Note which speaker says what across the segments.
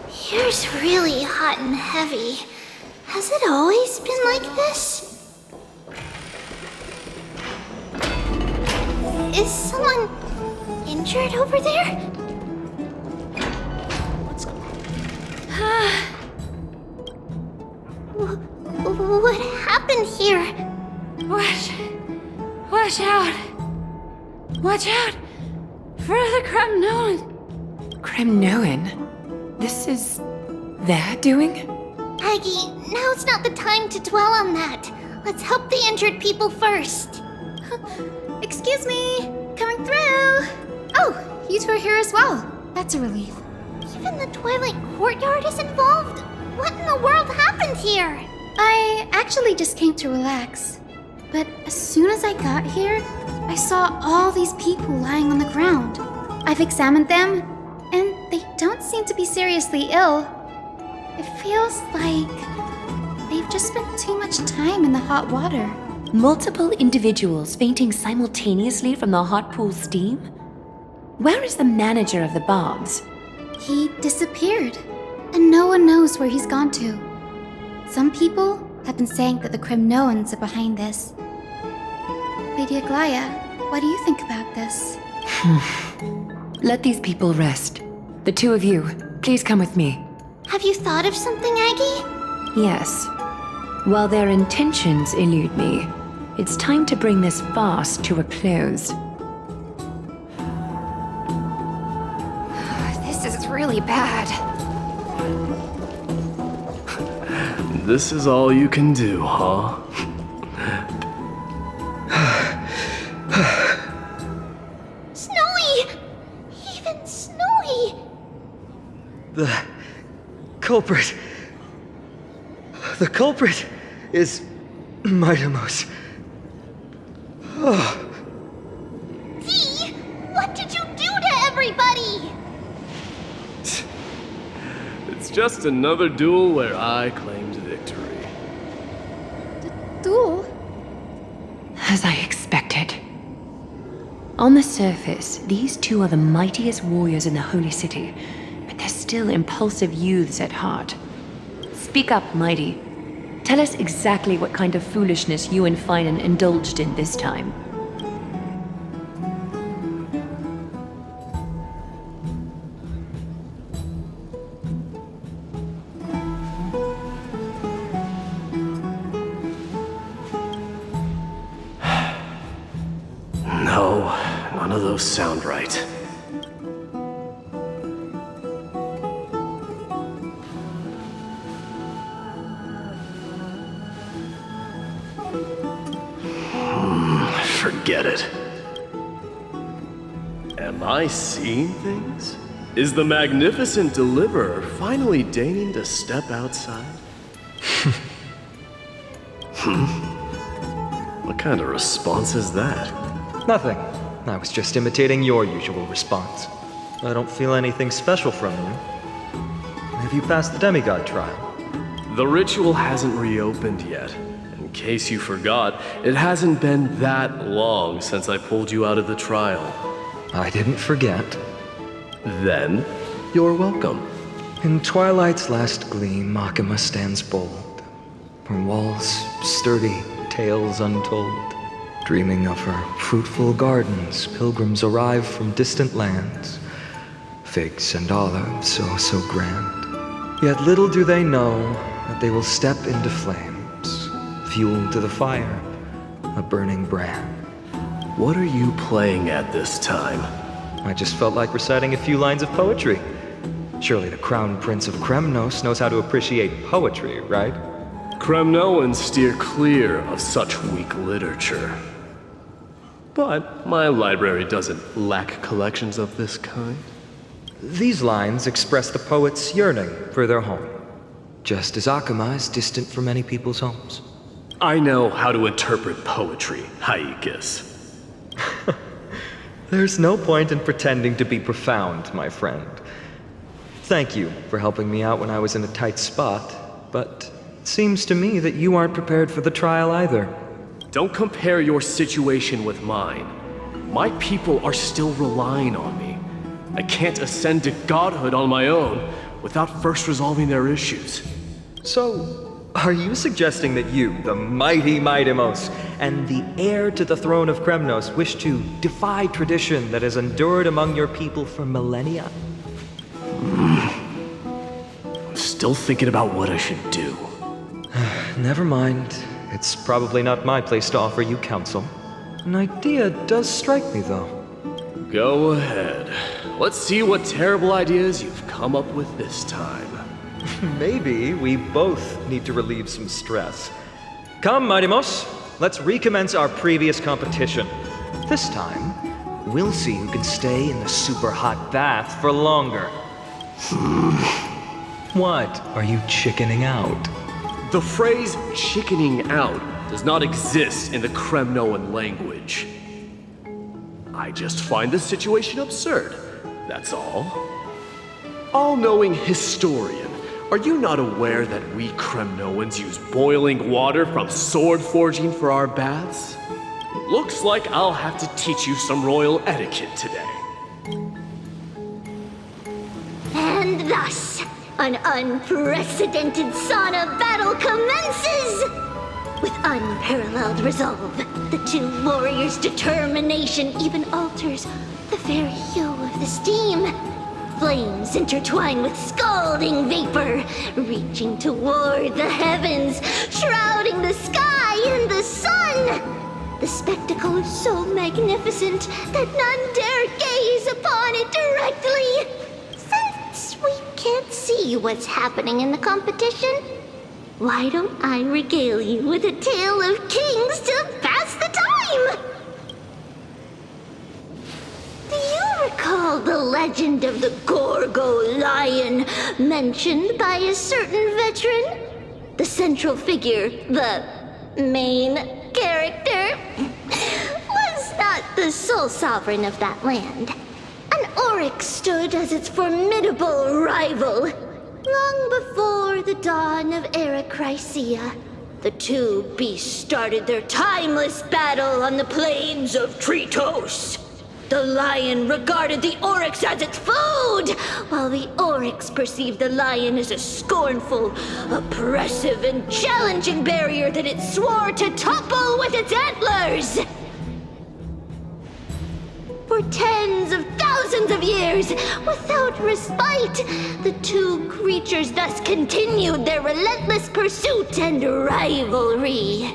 Speaker 1: Here's really hot and heavy. Has it always been like this? Is someone injured over there? What's going on? What happened here?
Speaker 2: Watch out! Watch out! For the Kremnoan!
Speaker 3: Kremnoan? This is their doing?
Speaker 1: Aggie, now's not the time to dwell on that. Let's help the injured people first.
Speaker 4: Excuse me! Coming through! Oh, you two are here as well. That's a relief.
Speaker 1: Even the Twilight Courtyard is involved? What in the world happened here?
Speaker 4: I actually just came to relax. But as soon as I got here, I saw all these people lying on the ground. I've examined them, and they don't seem to be seriously ill. It feels like they've just spent too much time in the hot water.
Speaker 3: Multiple individuals fainting simultaneously from the hot pool steam? Where is the manager of the Bobs?
Speaker 4: He disappeared, and no one knows where he's gone to. Some people have been saying that the Kremnoans are behind this. Lady Aglaya, what do you think about this?
Speaker 3: Let these people rest. The two of you, please come with me.
Speaker 1: Have you thought of something, Aggie?
Speaker 3: Yes. While their intentions elude me, it's time to bring this farce to a close.
Speaker 2: This is really bad.
Speaker 5: This is all you can do, huh?
Speaker 1: Snowy! Even Snowy!
Speaker 6: The culprit is Mightimos.
Speaker 1: Dee! What did you do to everybody?
Speaker 5: It's just another duel where I claimed victory.
Speaker 4: Duel?
Speaker 3: As I expected. On the surface, these two are the mightiest warriors in the Holy City, but they're still impulsive youths at heart. Speak up, Mighty. Tell us exactly what kind of foolishness you and Finan indulged in this time.
Speaker 5: No, none of those sound right. Forget it. Am I seeing things? Is the magnificent deliverer finally deigning to step outside? What kind of response is that?
Speaker 6: Nothing. I was just imitating your usual response. I don't feel anything special from you. Have you passed the demigod trial?
Speaker 5: The ritual hasn't reopened yet. In case you forgot, it hasn't been that long since I pulled you out of the trial.
Speaker 6: I didn't forget.
Speaker 5: Then, you're welcome.
Speaker 6: In twilight's last gleam, Makima stands bold. Her walls sturdy, tales untold. Dreaming of her fruitful gardens, pilgrims arrive from distant lands. Figs and olives, so grand. Yet little do they know that they will step into flames, fuel to the fire, a burning brand.
Speaker 5: What are you playing at this time?
Speaker 6: I just felt like reciting a few lines of poetry. Surely the Crown Prince of Kremnos knows how to appreciate poetry, right?
Speaker 5: Kremnoans steer clear of such weak literature. But my library doesn't lack collections of this kind.
Speaker 6: These lines express the poet's yearning for their home, just as Akama is distant from many people's homes.
Speaker 5: I know how to interpret poetry, Haikis.
Speaker 6: There's no point in pretending to be profound, my friend. Thank you for helping me out when I was in a tight spot, but It seems to me that you aren't prepared for the trial either.
Speaker 5: Don't compare your situation with mine. My people are still relying on me. I can't ascend to godhood on my own without first resolving their issues.
Speaker 6: So, are you suggesting that you, the mighty Mightimos, and the heir to the throne of Kremnos, wish to defy tradition that has endured among your people for millennia?
Speaker 5: I'm still thinking about what I should do.
Speaker 6: Never mind. It's probably not my place to offer you counsel. An idea does strike me, though.
Speaker 5: Go ahead. Let's see what terrible ideas you've come up with this time.
Speaker 6: Maybe we both need to relieve some stress. Come, Mightimos, let's recommence our previous competition. This time, we'll see who can stay in the super hot bath for longer. What? Are you chickening out?
Speaker 5: The phrase chickening out does not exist in the Kremnoan language. I just find this situation absurd, that's all. All-knowing historian, are you not aware that we Kremnoans use boiling water from sword forging for our baths? Looks like I'll have to teach you some royal etiquette today.
Speaker 1: And thus, an unprecedented sauna battle commences! With unparalleled resolve, the two warriors' determination even alters the very hue of the steam. Flames intertwine with scalding vapor, reaching toward the heavens, shrouding the sky and the sun. The spectacle is so magnificent that none dare gaze upon it directly. Since we can't see what's happening in the competition, why don't I regale you with a tale of kings to pass the time? Do you recall the legend of the Gorgo lion mentioned by a certain veteran? The central figure, the main character, was not the sole sovereign of that land. An oryx stood as its formidable rival. Long before the dawn of Era Chrysia, the two beasts started their timeless battle on the plains of Tritos. The lion regarded the oryx as its food, while the oryx perceived the lion as a scornful, oppressive, and challenging barrier that it swore to topple with its antlers. For tens of thousands of years, without respite, the two creatures thus continued their relentless pursuit and rivalry.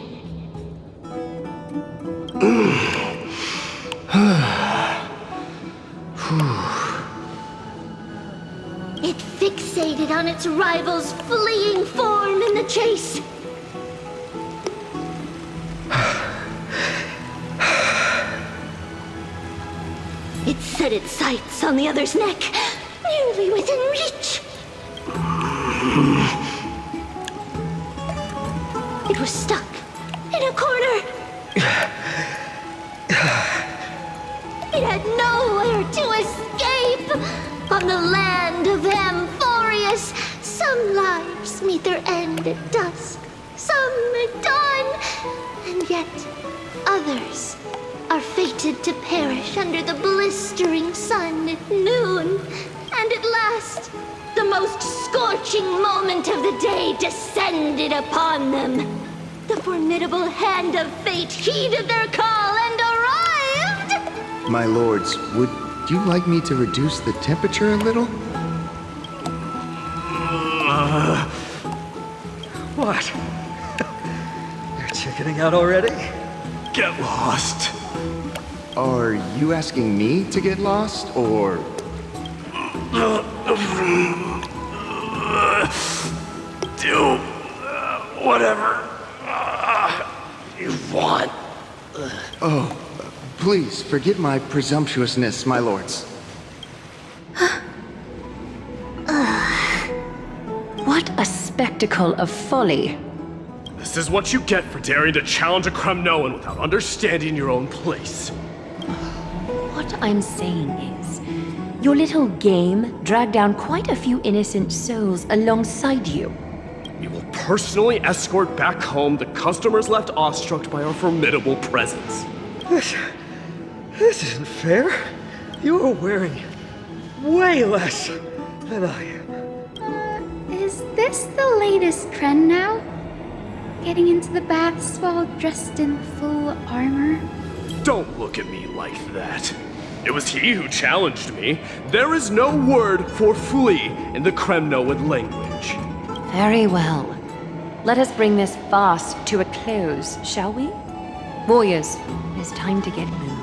Speaker 1: It fixated on its rival's fleeing form in the chase. It set its sights on the other's neck, nearly within reach. It was stuck in a corner. It had nowhere to escape. On the land of Amphorius, some lives meet their end at dusk, some at dawn, and yet others are fated to perish under the blistering sun at noon. And at last, the most scorching moment of the day descended upon them. The formidable hand of fate heeded their call and arrived!
Speaker 7: My lords, would you like me to reduce the temperature a little?
Speaker 6: What? You're chickening out already?
Speaker 5: Get lost.
Speaker 7: Are you asking me to get lost, or...
Speaker 5: Do whatever you want.
Speaker 7: Oh, please forgive my presumptuousness, my lords.
Speaker 3: What a spectacle of folly.
Speaker 5: This is what you get for daring to challenge a Kremnoan without understanding your own place.
Speaker 3: What I'm saying is, your little game dragged down quite a few innocent souls alongside you.
Speaker 5: We will personally escort back home the customers left awestruck by our formidable presence.
Speaker 6: This isn't fair. You are wearing way less than I am.
Speaker 4: Is this the latest trend now? Getting into the baths while dressed in full armor?
Speaker 5: Don't look at me like that. It was he who challenged me. There is no word for flee in the Kremnoan language.
Speaker 3: Very well. Let us bring this farce to a close, shall we? Warriors, it's time to get moving.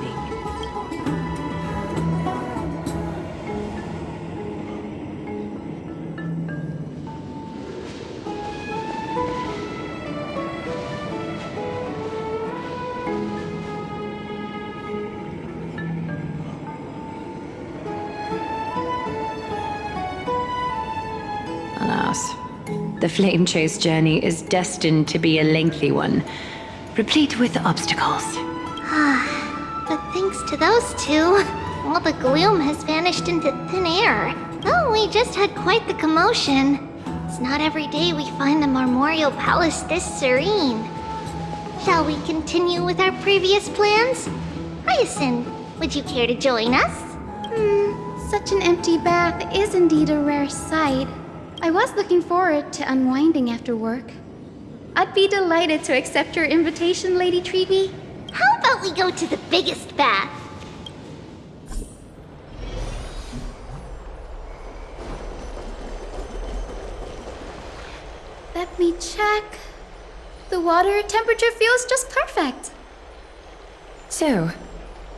Speaker 3: Alas, the flame chase journey is destined to be a lengthy one, replete with obstacles.
Speaker 1: But thanks to those two, all the gloom has vanished into thin air. Oh, we just had quite the commotion. It's not every day we find the Marmorial Palace this serene. Shall we continue with our previous plans? Hyacinth, would you care to join us?
Speaker 4: Such an empty bath is indeed a rare sight. I was looking forward to unwinding after work. I'd be delighted to accept your invitation, Lady Treeby.
Speaker 1: How about we go to the biggest bath?
Speaker 4: Let me check. The water temperature feels just perfect.
Speaker 3: So,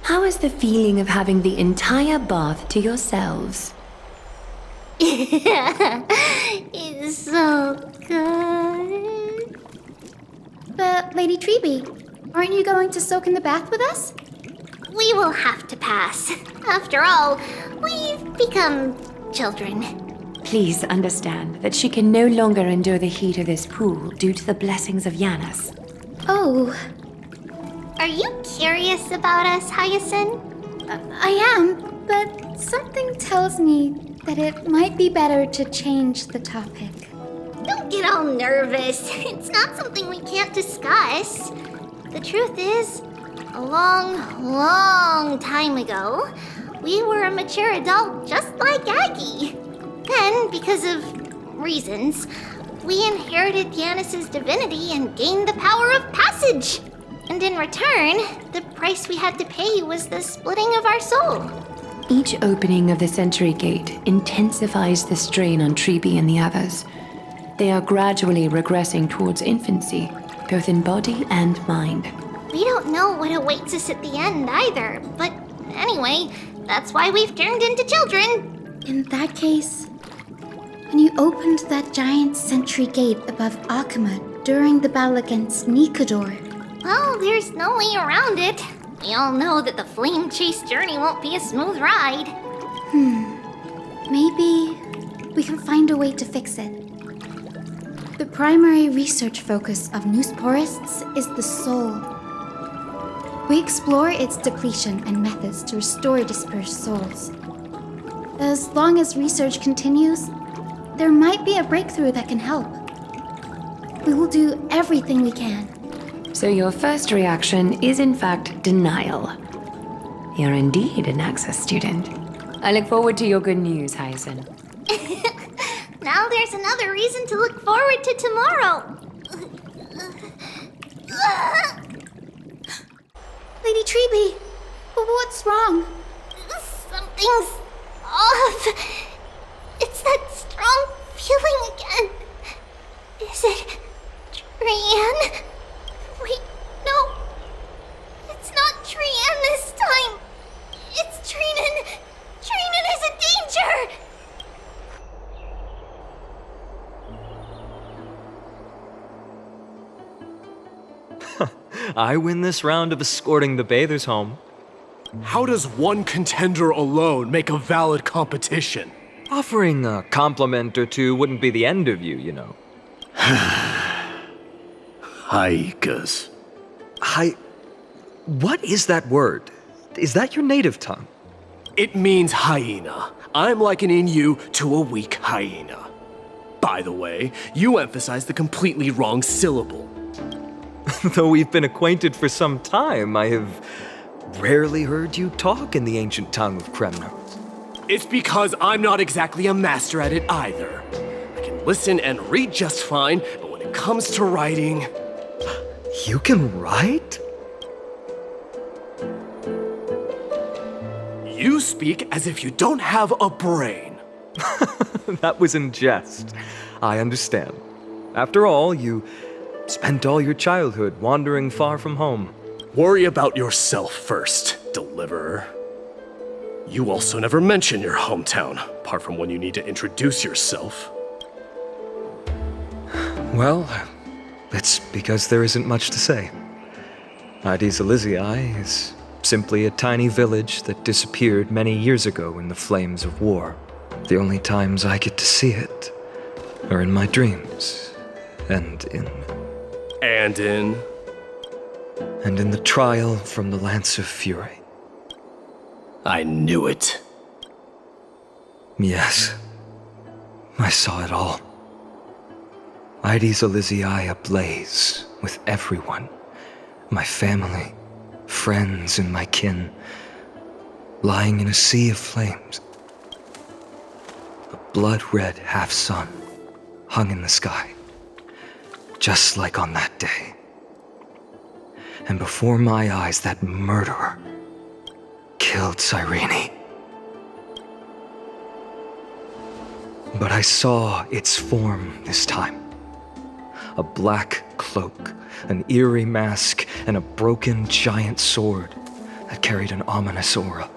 Speaker 3: how is the feeling of having the entire bath to yourselves?
Speaker 1: It's so good.
Speaker 4: But, Lady Treeby, aren't you going to soak in the bath with us?
Speaker 1: We will have to pass. After all, we've become children.
Speaker 3: Please understand that she can no longer endure the heat of this pool due to the blessings of Yanis.
Speaker 4: Oh,
Speaker 1: Are you curious about us, Hyacinth?
Speaker 4: I am, but something tells me that it might be better to change the topic.
Speaker 1: Don't get all nervous. It's not something we can't discuss. The truth is, a long time ago, we were a mature adult just like Aggie. Then, because of reasons, we inherited Yanis's divinity and gained the power of passage. And in return, the price we had to pay was the splitting of our soul.
Speaker 3: Each opening of the Century Gate intensifies the strain on Treeby and the others. They are gradually regressing towards infancy, both in body and mind.
Speaker 1: We don't know what awaits us at the end either, but anyway, that's why we've turned into children.
Speaker 4: In that case, when you opened that giant sentry gate above Akuma during the battle against Nikador,
Speaker 1: Well, there's no way around it. We all know that the flame chase journey won't be a smooth ride.
Speaker 4: maybe we can find a way to fix it. The primary research focus of Noosporists is the soul. We explore its depletion and methods to restore dispersed souls. As long as research continues, there might be a breakthrough that can help. We will do everything we can.
Speaker 3: So your first reaction is in fact denial. You're indeed an Access student. I look forward to your good news, Hyacinth.
Speaker 1: Now there's another reason to look forward to tomorrow.
Speaker 4: Lady Treeby, what's wrong?
Speaker 1: Something's off. It's that strong feeling again. Is it Trian? Wait, no. It's not Trian this time. It's Trinan. Trinan is in danger.
Speaker 6: I win this round of escorting the bathers home.
Speaker 5: How does one contender alone make a valid competition?
Speaker 6: Offering a compliment or two wouldn't be the end of you, you know.
Speaker 5: Haikas.
Speaker 6: What is that word? Is that your native tongue?
Speaker 5: It means hyena. I'm likening you to a weak hyena. By the way, you emphasize the completely wrong syllable.
Speaker 6: Though we've been acquainted for some time, I have rarely heard you talk in the ancient tongue of Kremnos.
Speaker 5: It's because I'm not exactly a master at it either. I can listen and read just fine, but when it comes to writing...
Speaker 6: You can write?
Speaker 5: You speak as if you don't have a brain.
Speaker 6: That was in jest. I understand. After all, you spent all your childhood wandering far from home.
Speaker 5: Worry about yourself first, deliverer. You also never mention your hometown, apart from when you need to introduce yourself.
Speaker 6: Well, it's because there isn't much to say. Aedes Elysiae is simply a tiny village that disappeared many years ago in the flames of war. The only times I get to see it are in my dreams, and in the trial from the Lance of Fury.
Speaker 5: I knew it.
Speaker 6: Yes, I saw it all. Aedes Elysiae ablaze with everyone. My family, friends, and my kin, lying in a sea of flames. A blood-red half-sun hung in the sky, just like on that day. And before my eyes, that murderer killed Cyrene. But I saw its form this time. A black cloak, an eerie mask, and a broken giant sword that carried an ominous aura.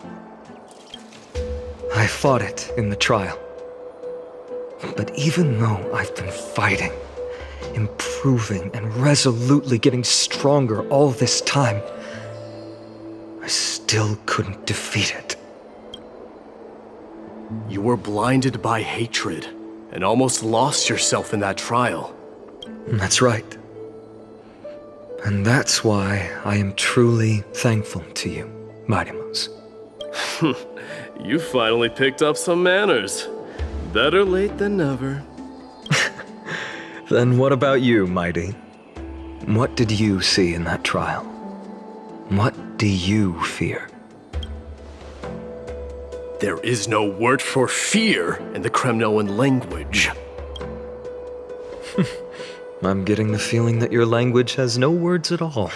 Speaker 6: I fought it in the trial. But even though I've been fighting, improving, and resolutely getting stronger all this time, I still couldn't defeat it.
Speaker 5: You were blinded by hatred and almost lost yourself in that trial.
Speaker 6: That's right. And that's why I am truly thankful to you, Mightymouse.
Speaker 5: You finally picked up some manners. Better late than never.
Speaker 6: Then what about you, Mighty? What did you see in that trial? What do you fear?
Speaker 5: There is no word for fear in the Kremnoan language.
Speaker 6: I'm getting the feeling that your language has no words at all.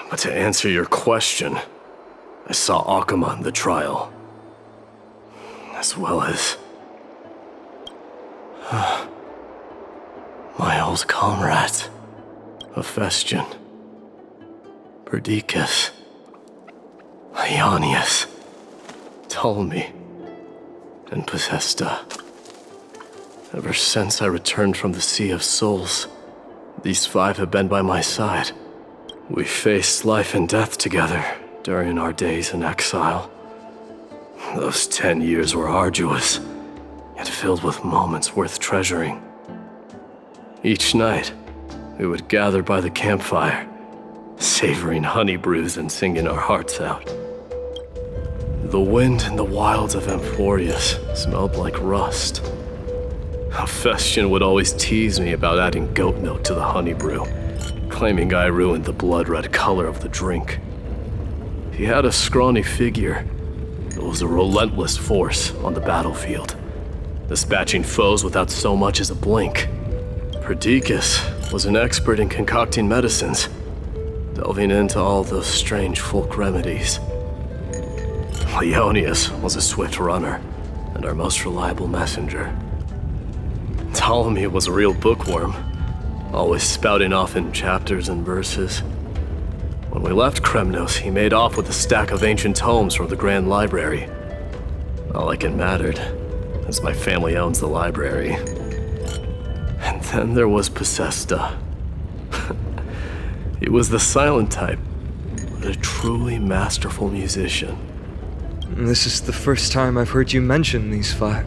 Speaker 5: But to answer your question, I saw Akuma in the trial. As well as... my old comrades. Hephaestion. Perdiccas. Ionius. Ptolemy. And Possesta. Ever since I returned from the Sea of Souls, these 5 have been by my side. We faced life and death together during our days in exile. Those 10 years were arduous, yet filled with moments worth treasuring. Each night, we would gather by the campfire, savoring honey brews and singing our hearts out. The wind in the wilds of Amphorius smelled like rust. Hephaestion would always tease me about adding goat milk to the honey brew, claiming I ruined the blood-red color of the drink. He had a scrawny figure that was a relentless force on the battlefield, dispatching foes without so much as a blink. Perdiccas was an expert in concocting medicines, delving into all those strange folk remedies. Ionius was a swift runner and our most reliable messenger. Ptolemy was a real bookworm, always spouting off in chapters and verses. When we left Kremnos, he made off with a stack of ancient tomes from the Grand Library. Not like it mattered, as my family owns the library. And then there was Possesta. He was the silent type, but a truly masterful musician.
Speaker 6: This is the first time I've heard you mention these 5,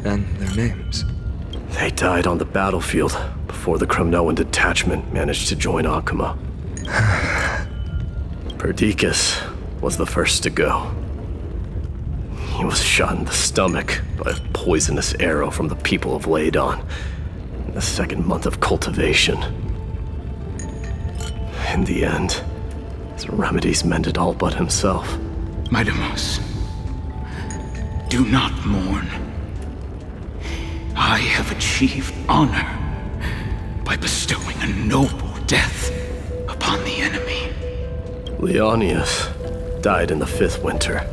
Speaker 6: and their names.
Speaker 5: They died on the battlefield before the Kremnoan detachment managed to join Akuma. Perdiccas was the first to go. He was shot in the stomach by a poisonous arrow from the people of Ladon in the second month of cultivation. In the end, his remedies mended all but himself.
Speaker 8: Midamos, do not mourn. I have achieved honor by bestowing a noble death upon the enemy.
Speaker 5: Leonius died in the 5th winter.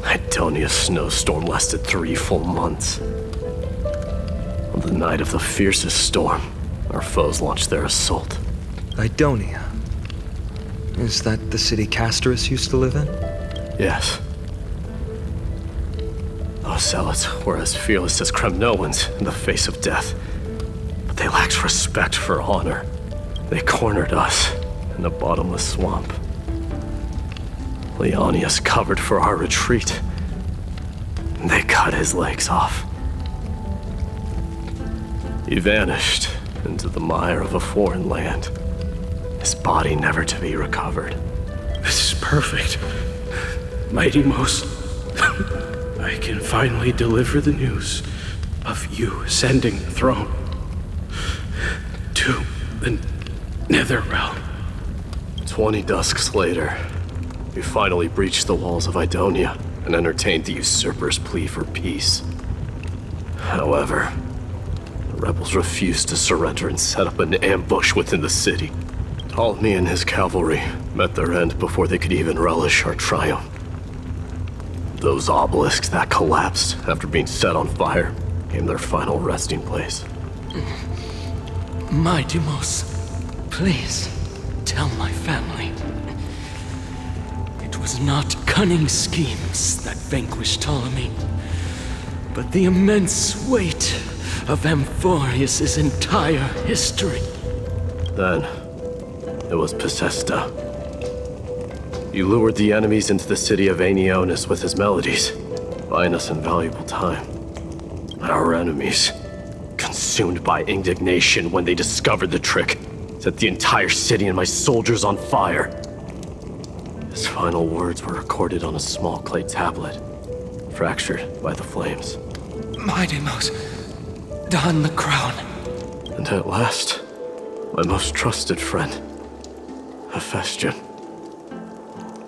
Speaker 5: Idonia's snowstorm lasted 3 full months. On the night of the fiercest storm, our foes launched their assault.
Speaker 6: Idonia. Is that the city Castorus used to live in?
Speaker 5: Yes. Those zealots were as fearless as Kremnoans in the face of death. But they lacked respect for honor. They cornered us in a bottomless swamp. Leonius covered for our retreat. They cut his legs off. He vanished into the mire of a foreign land, his body never to be recovered.
Speaker 8: This is perfect. Mighty Most, I can finally deliver the news of you ascending the throne to the Netherrealm.
Speaker 5: 20 dusks later, we finally breached the walls of Idonia and entertained the usurper's plea for peace. However, the rebels refused to surrender and set up an ambush within the city. Ptolemy and his cavalry met their end before they could even relish our triumph. Those obelisks that collapsed after being set on fire became their final resting place.
Speaker 8: Mighty Most, please tell my family. It was not cunning schemes that vanquished Ptolemy, but the immense weight of Amphorius' entire history.
Speaker 5: Then, it was Pacesta. He lured the enemies into the city of Aenionis with his melodies, buying us invaluable time. Our enemies, consumed by indignation when they discovered the trick, set the entire city and my soldiers on fire. His final words were recorded on a small clay tablet, fractured by the flames.
Speaker 8: Mighty Most, don the crown.
Speaker 5: And at last, my most trusted friend, Hephaestion.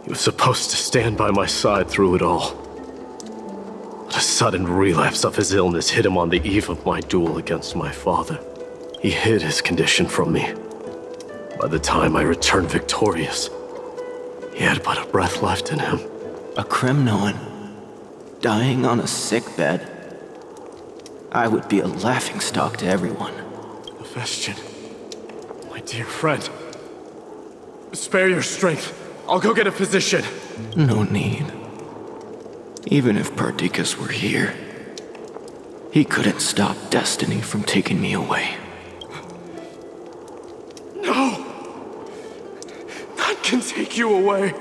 Speaker 5: He was supposed to stand by my side through it all. But a sudden relapse of his illness hit him on the eve of my duel against my father. He hid his condition from me. By the time I returned victorious, he had but a breath left in him.
Speaker 9: A Kremnoan dying on a sickbed. I would be a laughingstock to everyone.
Speaker 5: Hephaestion, my dear friend, spare your strength. I'll go get a physician.
Speaker 9: No need. Even if Perdiccas were here, he couldn't stop destiny from taking me away.
Speaker 5: No! None can take you away.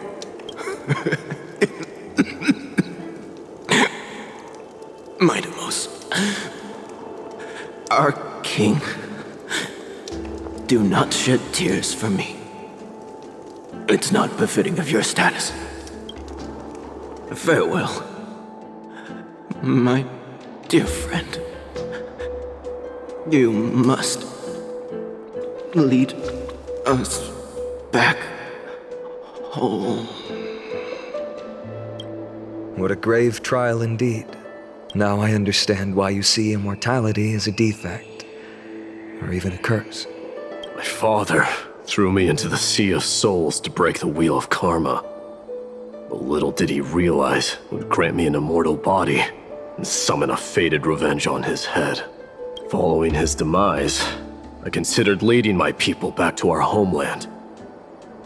Speaker 9: Midamos, our king, do not shed tears for me. It's not befitting of your status. Farewell, my dear friend. You must lead us back home.
Speaker 6: What a grave trial indeed. Now I understand why you see immortality as a defect, or even a curse.
Speaker 5: My father threw me into the sea of souls to break the wheel of karma. But little did he realize it would grant me an immortal body and summon a fated revenge on his head. Following his demise, I considered leading my people back to our homeland.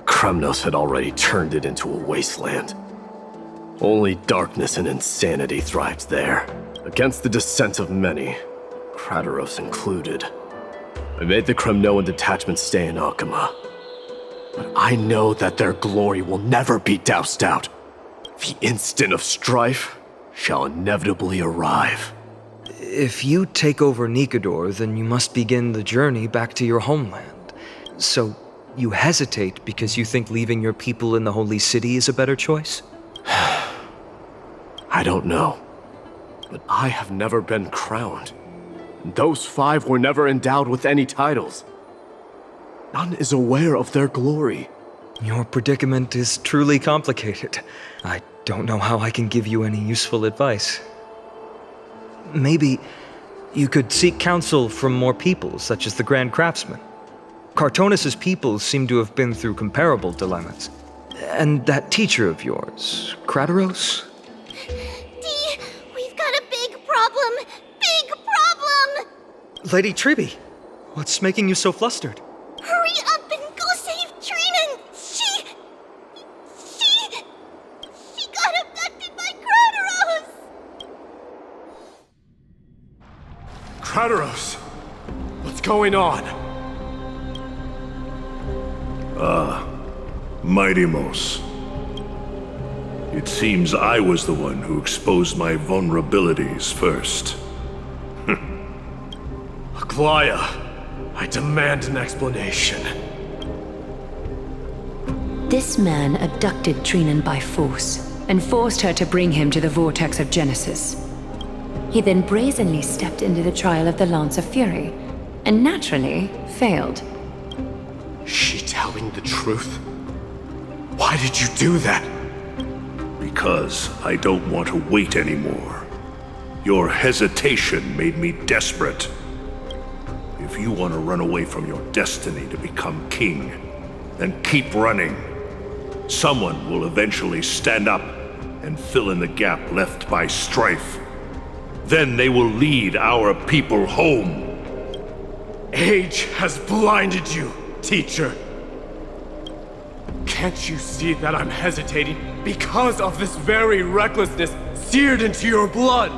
Speaker 5: Kremnos had already turned it into a wasteland. Only darkness and insanity thrived there, against the dissent of many, Krataros included. I made the Kremnoan detachment stay in Akama. But I know that their glory will never be doused out. The instant of strife shall inevitably arrive.
Speaker 6: If you take over Nikador, then you must begin the journey back to your homeland. So, you hesitate because you think leaving your people in the Holy City is a better choice?
Speaker 5: I don't know. But I have never been crowned. Those 5 were never endowed with any titles. None is aware of their glory.
Speaker 6: Your predicament is truly complicated. I don't know how I can give you any useful advice. Maybe you could seek counsel from more people, such as the Grand Craftsman. Cartonis' people seem to have been through comparable dilemmas. And that teacher of yours, Krateros?
Speaker 1: Dee, we've got a big problem! Big problem!
Speaker 6: Lady Tribby, what's making you so flustered?
Speaker 1: Hurry up and go save Trinan! She got abducted by Krateros!
Speaker 5: Krateros! What's going on?
Speaker 10: Mighty-Mos. It seems I was the one who exposed my vulnerabilities first.
Speaker 5: Aglaya, I demand an explanation.
Speaker 3: This man abducted Trinan by force and forced her to bring him to the vortex of Genesis. He then brazenly stepped into the trial of the Lance of Fury, and naturally failed.
Speaker 5: Is she telling the truth? Why did you do that?
Speaker 10: Because I don't want to wait anymore. Your hesitation made me desperate. If you want to run away from your destiny to become king, then keep running. Someone will eventually stand up and fill in the gap left by strife. Then they will lead our people home.
Speaker 5: Age has blinded you, teacher. Can't you see that I'm hesitating because of this very recklessness seared into your blood?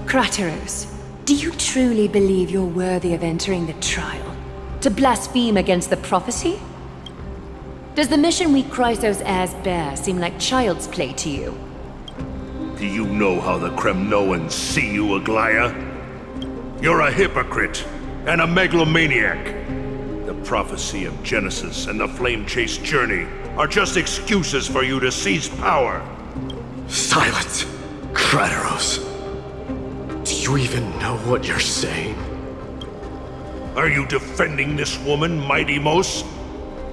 Speaker 3: Krateros, do you truly believe you're worthy of entering the trial? To blaspheme against the prophecy? Does the mission we Chrysos heirs bear seem like child's play to you?
Speaker 10: Do you know how the Kremnoans see you, Aglaya? You're a hypocrite and a megalomaniac. The prophecy of Genesis and the Flame Chase journey are just excuses for you to seize power.
Speaker 5: Silence, Krateros. Do you even know what you're saying?
Speaker 10: Are you defending this woman, Mighty-Mos?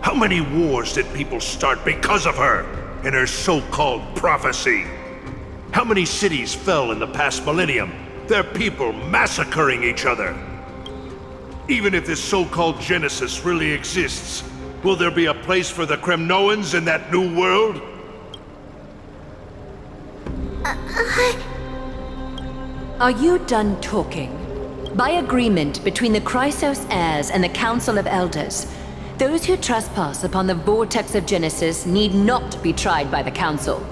Speaker 10: How many wars did people start because of her and her so-called prophecy? How many cities fell in the past millennium, their people massacring each other? Even if this so-called Genesis really exists, will there be a place for the Kremnoans in that new world?
Speaker 3: Are you done talking? By agreement between the Chrysos heirs and the Council of Elders, those who trespass upon the vortex of Genesis need not be tried by the Council.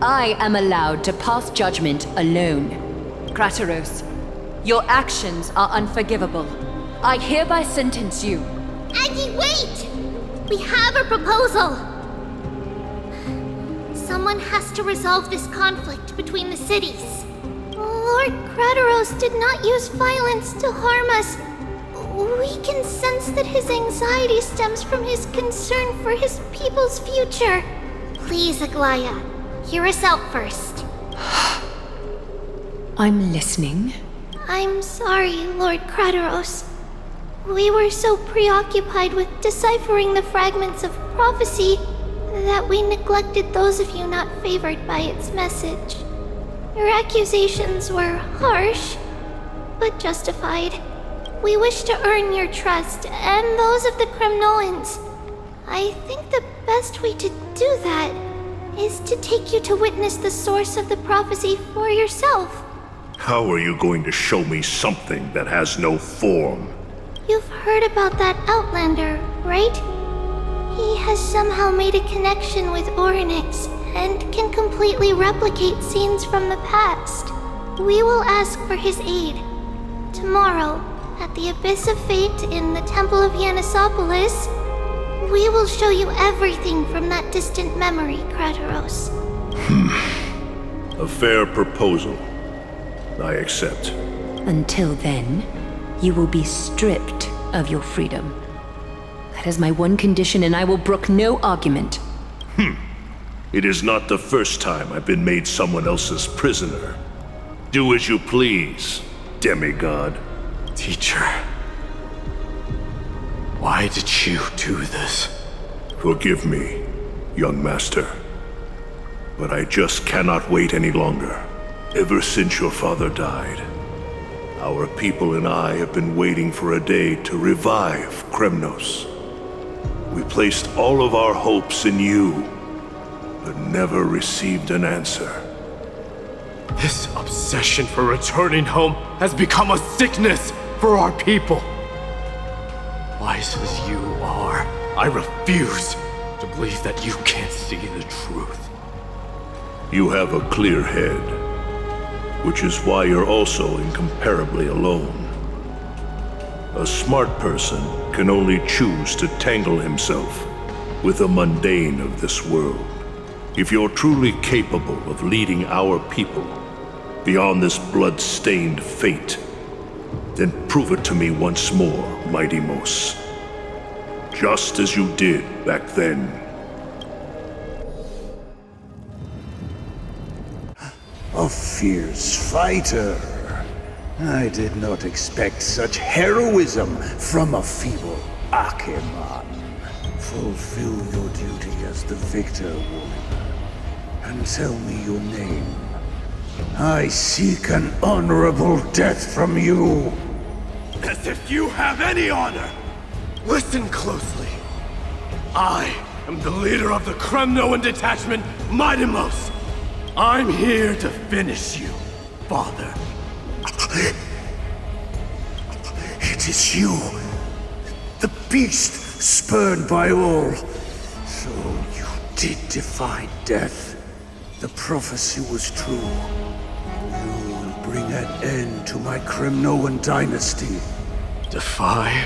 Speaker 3: I am allowed to pass judgment alone. Krateros, your actions are unforgivable. I hereby sentence you.
Speaker 1: Aggie, wait! We have a proposal! Someone has to resolve this conflict between the cities. Lord Krateros did not use violence to harm us. We can sense that his anxiety stems from his concern for his people's future. Please, Aglaya, hear us out first.
Speaker 3: I'm listening.
Speaker 1: I'm sorry, Lord Krateros. We were so preoccupied with deciphering the fragments of prophecy that we neglected those of you not favored by its message. Your accusations were harsh, but justified. We wish to earn your trust and those of the Kremnoans. I think the best way to do that is to take you to witness the source of the prophecy for yourself.
Speaker 10: How are you going to show me something that has no form?
Speaker 1: You've heard about that Outlander, right? He has somehow made a connection with Orynyx and can completely replicate scenes from the past. We will ask for his aid. Tomorrow, at the Abyss of Fate in the Temple of Yanisopolis, we will show you everything from that distant memory, Krateros.
Speaker 10: A fair proposal. I accept.
Speaker 3: Until then, you will be stripped of your freedom. That is my one condition, and I will brook no argument.
Speaker 10: It is not the first time I've been made someone else's prisoner. Do as you please, demigod.
Speaker 8: Teacher, why did you do this?
Speaker 10: Forgive me, young master. But I just cannot wait any longer. Ever since your father died, our people and I have been waiting for a day to revive Kremnos. We placed all of our hopes in you, but never received an answer.
Speaker 8: This obsession for returning home has become a sickness for our people. Wise as you are, I refuse to believe that you can't see the truth.
Speaker 10: You have a clear head, which is why you're also incomparably alone. A smart person can only choose to tangle himself with the mundane of this world. If you're truly capable of leading our people beyond this blood-stained fate, then prove it to me once more, Mighty Mos. Just as you did back then.
Speaker 11: A fierce fighter. I did not expect such heroism from a feeble Acheman. Fulfill your duty as the victor, warrior, and tell me your name. I seek an honorable death from you.
Speaker 8: As if you have any honor! Listen closely. I am the leader of the Kremnoan detachment, Mighty Mos. I'm here to finish you, Father.
Speaker 11: It is you, the beast spurned by all. So you did defy death. The prophecy was true. You will bring an end to my Kremnoan dynasty.
Speaker 8: Defy?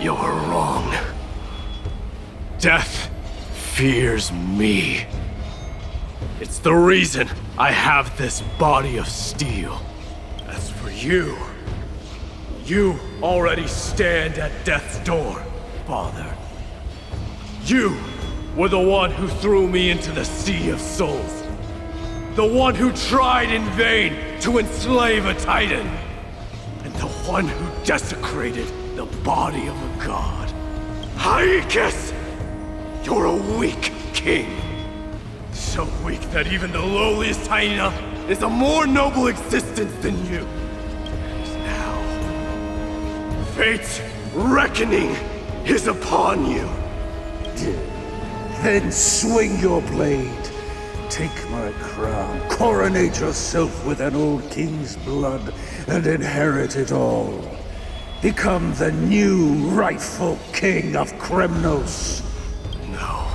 Speaker 8: You're wrong. Death fears me. It's the reason I have this body of steel. As for you, you already stand at death's door, Father. You were the one who threw me into the Sea of Souls. The one who tried in vain to enslave a Titan. And the one who desecrated the body of a god. Hyakis! You're a weak king. So weak that even the lowliest hyena is a more noble existence than you. And now, fate's reckoning is upon you.
Speaker 11: Then swing your blade. Take my crown, coronate yourself with an old king's blood, and inherit it all. Become the new rightful king of Kremnos.
Speaker 8: No.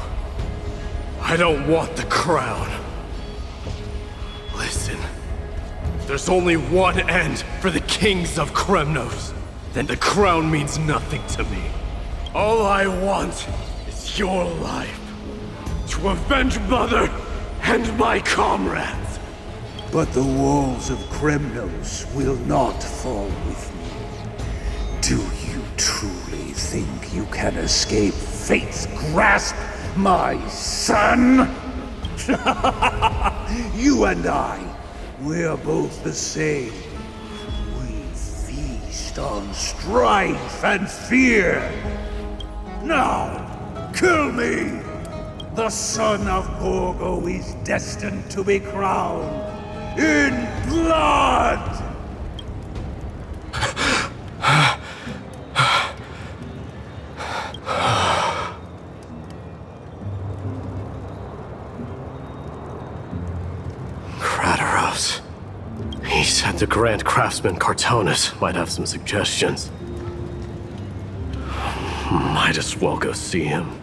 Speaker 8: I don't want the crown. Listen. If there's only one end for the kings of Kremnos, then the crown means nothing to me. All I want is your life. To avenge Mother and my comrades.
Speaker 11: But the walls of Kremnos will not fall with me. Do you truly think you can escape fate's grasp, my son? You and I, we're both the same. We feast on strife and fear. Now, kill me! The son of Gorgo is destined to be crowned in blood!
Speaker 8: Kratos. He said the Grand Craftsman Cartonus might have some suggestions. Might as well go see him.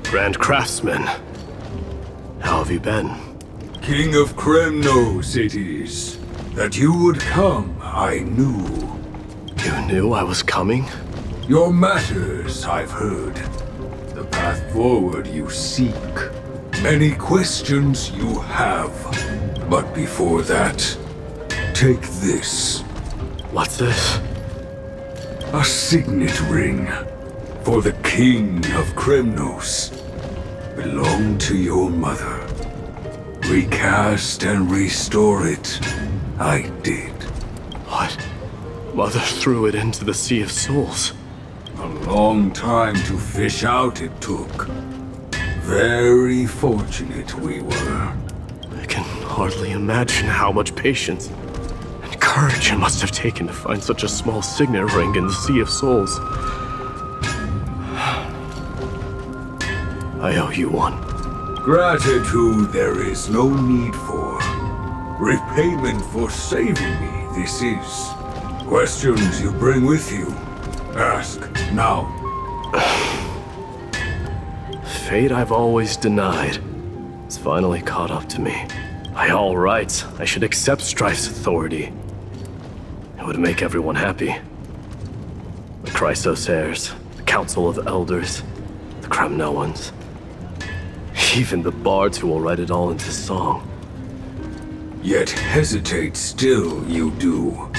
Speaker 8: Grand Craftsman, how have you been?
Speaker 12: King of Kremnos it is. That you would come, I knew.
Speaker 8: You knew I was coming?
Speaker 12: Your matters, I've heard. The path forward you seek. Many questions you have. But before that, take this.
Speaker 8: What's this?
Speaker 12: A signet ring. For the King of Kremnos. belonged to your mother. Recast and restore it. I did.
Speaker 8: What? Mother threw it into the Sea of Souls.
Speaker 12: A long time to fish out it took. Very fortunate we were.
Speaker 8: I can hardly imagine how much patience and courage it must have taken to find such a small signet ring in the Sea of Souls. I owe you one.
Speaker 12: Gratitude there is no need for. Repayment for saving me, this is. Questions you bring with you. Ask now.
Speaker 8: Fate I've always denied. It's finally caught up to me. By all rights, I should accept Strife's authority. It would make everyone happy. The Chrysos heirs, the Council of Elders, the Kremnoans. Even the bards who will write it all into song.
Speaker 12: Yet hesitate still you do.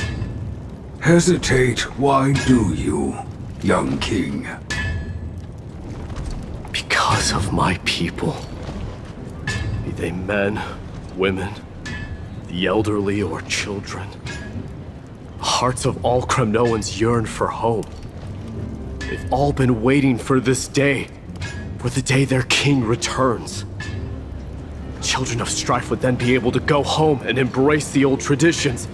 Speaker 12: Hesitate, why do you, young king?
Speaker 8: Because of my people. Be they men, women, the elderly or children. The hearts of all Kremnoans yearn for home. They've all been waiting for this day. For the day their king returns. Children of Strife would then be able to go home and embrace the old traditions.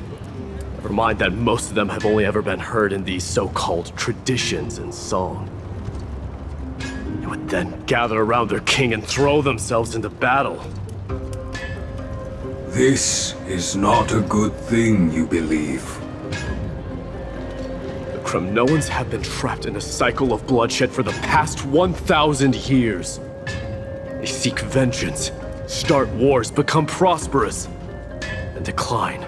Speaker 8: Never mind that most of them have only ever been heard in these so-called traditions and song. They would then gather around their king and throw themselves into battle.
Speaker 12: This is not a good thing, you believe.
Speaker 8: The Kremnoans have been trapped in a cycle of bloodshed for the past 1,000 years. They seek vengeance, start wars, become prosperous, and decline.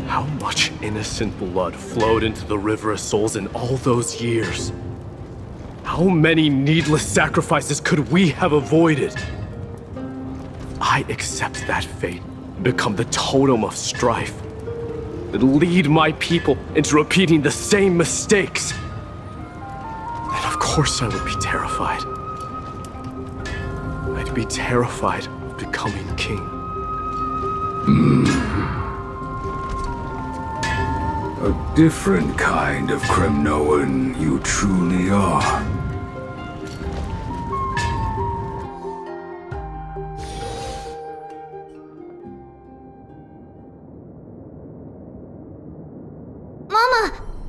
Speaker 8: How much innocent blood flowed into the River of Souls in all those years? How many needless sacrifices could we have avoided? I accept that fate and become the totem of strife. That lead my people into repeating the same mistakes. Then of course I would be terrified. I'd be terrified of becoming king.
Speaker 12: A different kind of Kremnoan you truly are.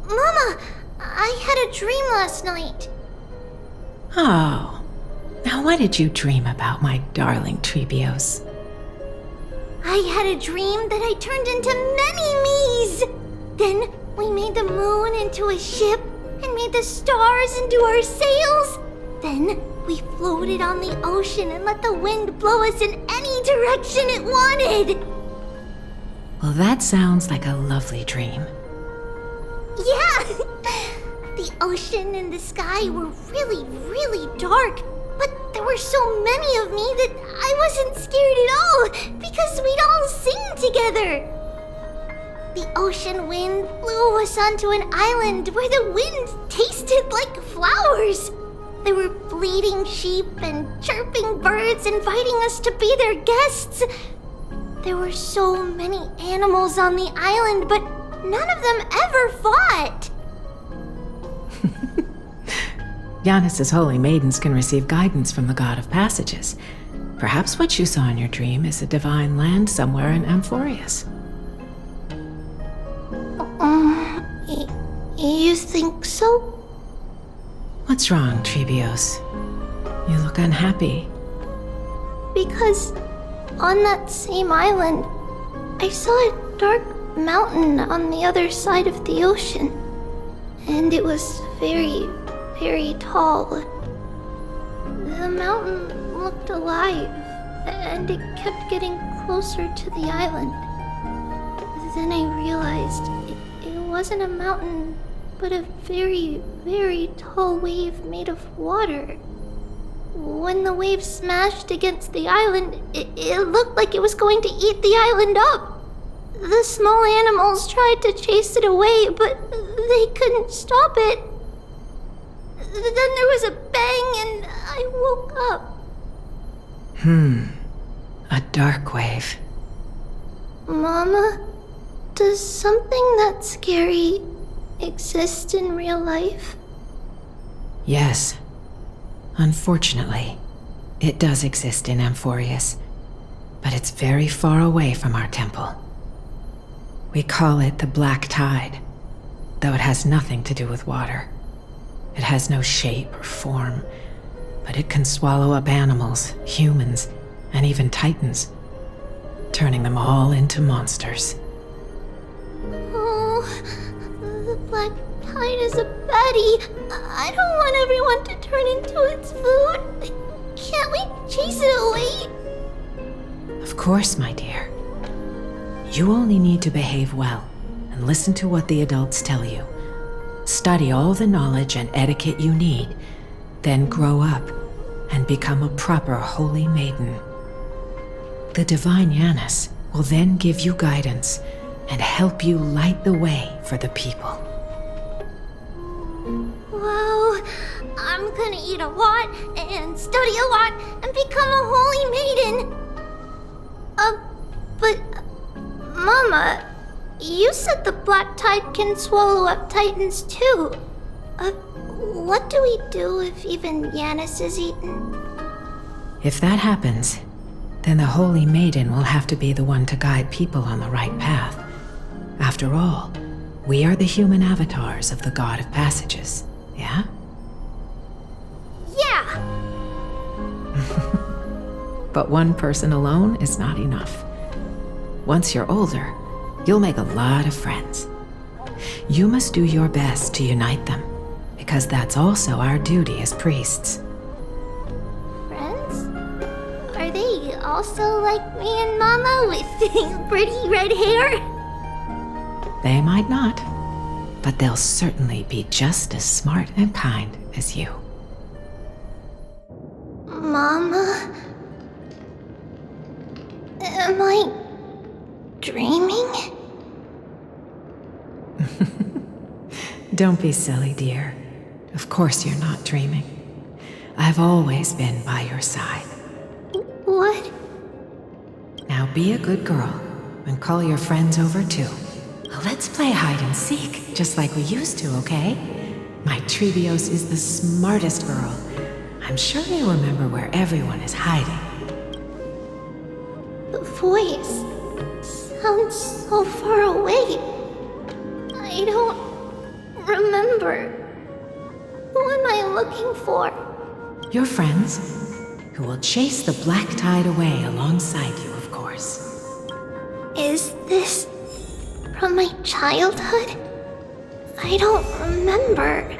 Speaker 1: Mama, I had a dream last night.
Speaker 13: Oh. Now what did you dream about, my darling Trebios?
Speaker 1: I had a dream that I turned into many me's. Then we made the moon into a ship and made the stars into our sails. Then we floated on the ocean and let the wind blow us in any direction it wanted.
Speaker 13: Well, that sounds like a lovely dream.
Speaker 1: Yeah! The ocean and the sky were really, really dark, but there were so many of me that I wasn't scared at all because we'd all sing together. The ocean wind blew us onto an island where the wind tasted like flowers. There were bleating sheep and chirping birds inviting us to be their guests. There were so many animals on the island, but none of them ever fought.
Speaker 13: Giannis's holy maidens can receive guidance from the god of passages. Perhaps what you saw in your dream is a divine land somewhere in Amphorius.
Speaker 1: You think so?
Speaker 13: What's wrong, Trebios? You look unhappy.
Speaker 1: Because on that same island, I saw a dark mountain on the other side of the ocean. And it was very, very tall. The mountain looked alive, and it kept getting closer to the island. Then I realized it wasn't a mountain, but a very, very tall wave made of water. When the wave smashed against the island, it looked like it was going to eat the island up. The small animals tried to chase it away, but they couldn't stop it. then there was a bang and I woke up.
Speaker 13: A dark wave.
Speaker 1: Mama, does something that's scary exist in real life?
Speaker 13: Yes. Unfortunately, it does exist in Amphorius, but it's very far away from our temple. We call it the Black Tide, though it has nothing to do with water. It has no shape or form, but it can swallow up animals, humans, and even titans, turning them all into monsters.
Speaker 1: Oh, the Black Tide is a baddie. I don't want everyone to turn into its food. Can't we chase it away?
Speaker 13: Of course, my dear. You only need to behave well and listen to what the adults tell you. Study all the knowledge and etiquette you need, then grow up and become a proper holy maiden. The divine Yanis will then give you guidance and help you light the way for the people.
Speaker 1: Wow, I'm gonna eat a lot and study a lot and become a holy maiden. But Mama, you said the Black Tide can swallow up titans too. What do we do if even Yanis is eaten?
Speaker 13: If that happens, then the holy maiden will have to be the one to guide people on the right path. After all, we are the human avatars of the God of Passages, yeah?
Speaker 1: Yeah!
Speaker 13: But one person alone is not enough. Once you're older, you'll make a lot of friends. You must do your best to unite them, because that's also our duty as priests.
Speaker 1: Friends? Are they also like me and Mama with pretty red hair?
Speaker 13: They might not, but they'll certainly be just as smart and kind as you.
Speaker 1: Mama? Am I dreaming?
Speaker 13: Don't be silly, dear. Of course you're not dreaming. I've always been by your side.
Speaker 1: What?
Speaker 13: Now be a good girl and call your friends over too. Let's play hide and seek, just like we used to, okay? My Trebios is the smartest girl. I'm sure you remember where everyone is hiding.
Speaker 1: The voice sounds so far away. I don't remember. Who am I looking for?
Speaker 13: Your friends, who will chase the Black Tide away alongside you, of course.
Speaker 1: Is this from my childhood? I don't remember.